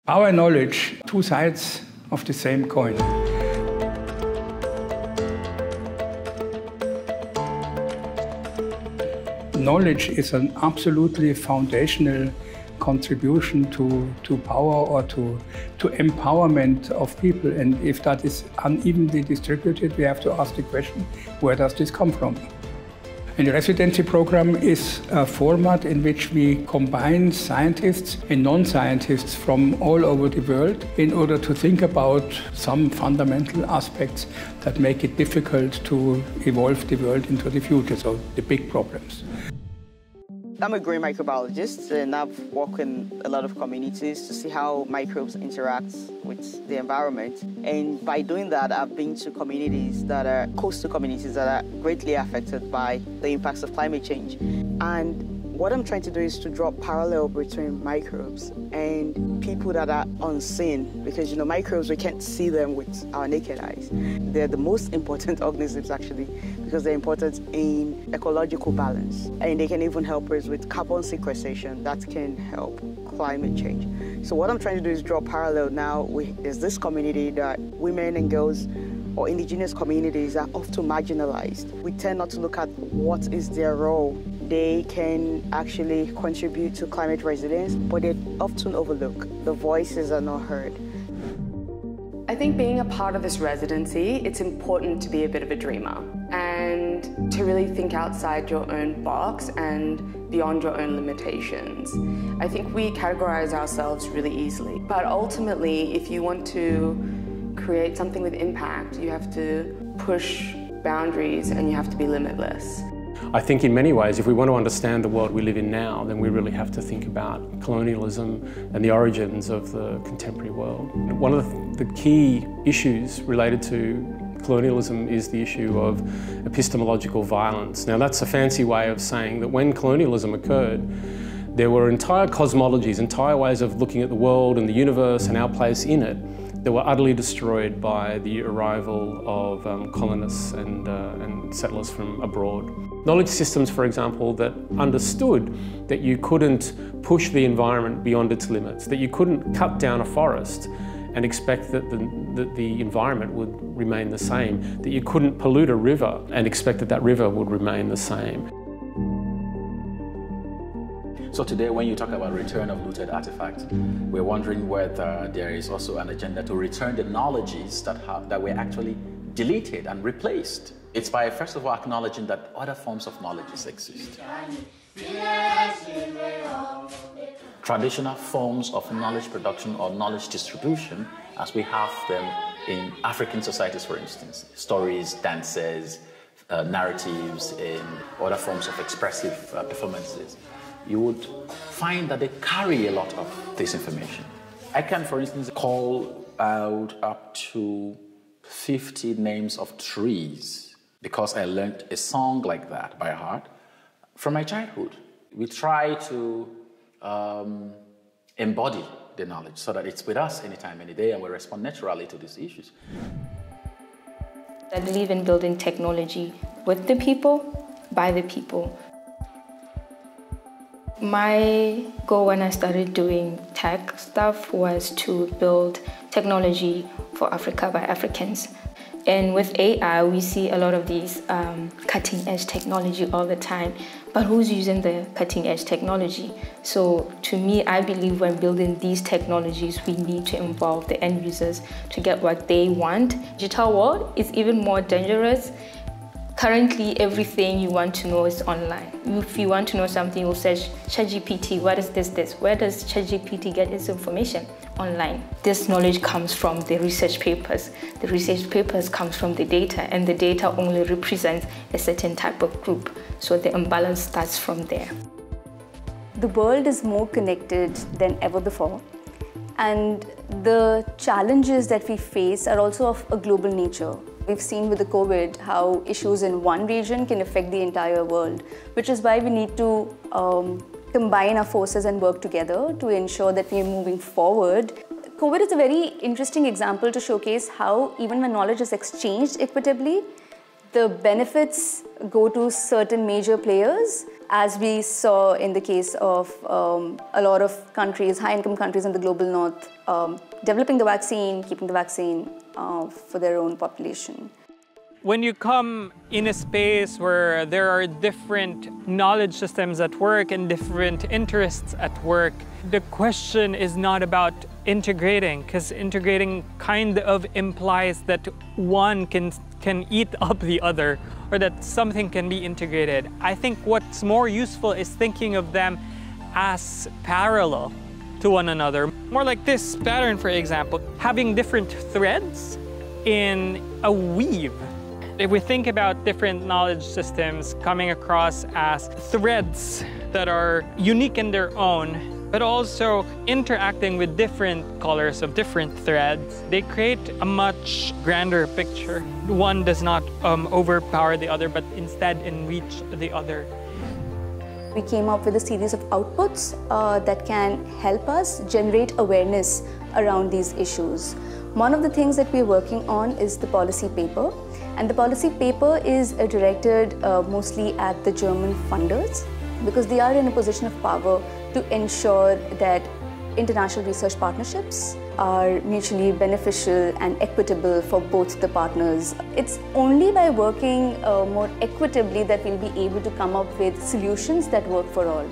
Our knowledge, two sides of the same coin. Knowledge is an absolutely foundational contribution to power or to empowerment of people. And if that is unevenly distributed, we have to ask the question, where does this come from? And the residency program is a format in which we combine scientists and non-scientists from all over the world in order to think about some fundamental aspects that make it difficult to evolve the world into the future, so the big problems. I'm a green microbiologist, and I've worked in a lot of communities to see how microbes interact with the environment. And by doing that, I've been to communities that are coastal communities that are greatly affected by the impacts of climate change. And what I'm trying to do is to draw parallel between microbes and people that are unseen, because microbes, we can't see them with our naked eyes. They're the most important organisms actually, because they're important in ecological balance, and they can even help us with carbon sequestration that can help climate change. So what I'm trying to do is draw parallel now. There's this community that women and girls or indigenous communities are often marginalized. We tend not to look at what is their role. They can actually contribute to climate resilience, but they often overlook. The voices are not heard. I think being a part of this residency, it's important to be a bit of a dreamer and to really think outside your own box and beyond your own limitations. I think we categorize ourselves really easily, but ultimately, if you want to create something with impact, you have to push boundaries and you have to be limitless. I think in many ways, if we want to understand the world we live in now, then we really have to think about colonialism and the origins of the contemporary world. One of the key issues related to colonialism is the issue of epistemological violence. Now that's a fancy way of saying that when colonialism occurred, there were entire cosmologies, entire ways of looking at the world and the universe and our place in it that were utterly destroyed by the arrival of colonists and settlers from abroad. Knowledge systems, for example, that understood that you couldn't push the environment beyond its limits, that you couldn't cut down a forest and expect that the environment would remain the same, that you couldn't pollute a river and expect that that river would remain the same. So today, when you talk about return of looted artifacts, we're wondering whether there is also an agenda to return the knowledges that were actually deleted and replaced. It's by, first of all, acknowledging that other forms of knowledge exist. Traditional forms of knowledge production or knowledge distribution, as we have them in African societies, for instance, stories, dances, narratives, and other forms of expressive performances, you would find that they carry a lot of this information. I can, for instance, call out up to 50 names of trees because I learned a song like that by heart from my childhood. We try to embody the knowledge so that it's with us anytime, any day, and we respond naturally to these issues. I believe in building technology with the people, by the people. My goal when I started doing tech stuff was to build technology for Africa by Africans. And with AI, we see a lot of these cutting-edge technology all the time. But who's using the cutting-edge technology? So to me, I believe when building these technologies, we need to involve the end users to get what they want. Digital world is even more dangerous. Currently, everything you want to know is online. If you want to know something, you'll search ChatGPT, what is this? Where does ChatGPT get its information? Online. This knowledge comes from the research papers. The research papers comes from the data, and the data only represents a certain type of group. So the imbalance starts from there. The world is more connected than ever before. And the challenges that we face are also of a global nature. We've seen with the COVID how issues in one region can affect the entire world, which is why we need to combine our forces and work together to ensure that we are moving forward. COVID is a very interesting example to showcase how even when knowledge is exchanged equitably, the benefits go to certain major players, as we saw in the case of a lot of countries, high-income countries in the global north, developing the vaccine, keeping the vaccine for their own population. When you come in a space where there are different knowledge systems at work and different interests at work, the question is not about integrating, because integrating kind of implies that one can eat up the other, or that something can be integrated. I think what's more useful is thinking of them as parallel to one another. More like this pattern, for example, having different threads in a weave. If we think about different knowledge systems coming across as threads that are unique in their own, but also interacting with different colors of different threads, they create a much grander picture. One does not overpower the other, but instead enrich the other. We came up with a series of outputs that can help us generate awareness around these issues. One of the things that we're working on is the policy paper. And the policy paper is directed mostly at the German funders, because they are in a position of power to ensure that international research partnerships are mutually beneficial and equitable for both the partners. It's only by working more equitably that we'll be able to come up with solutions that work for all.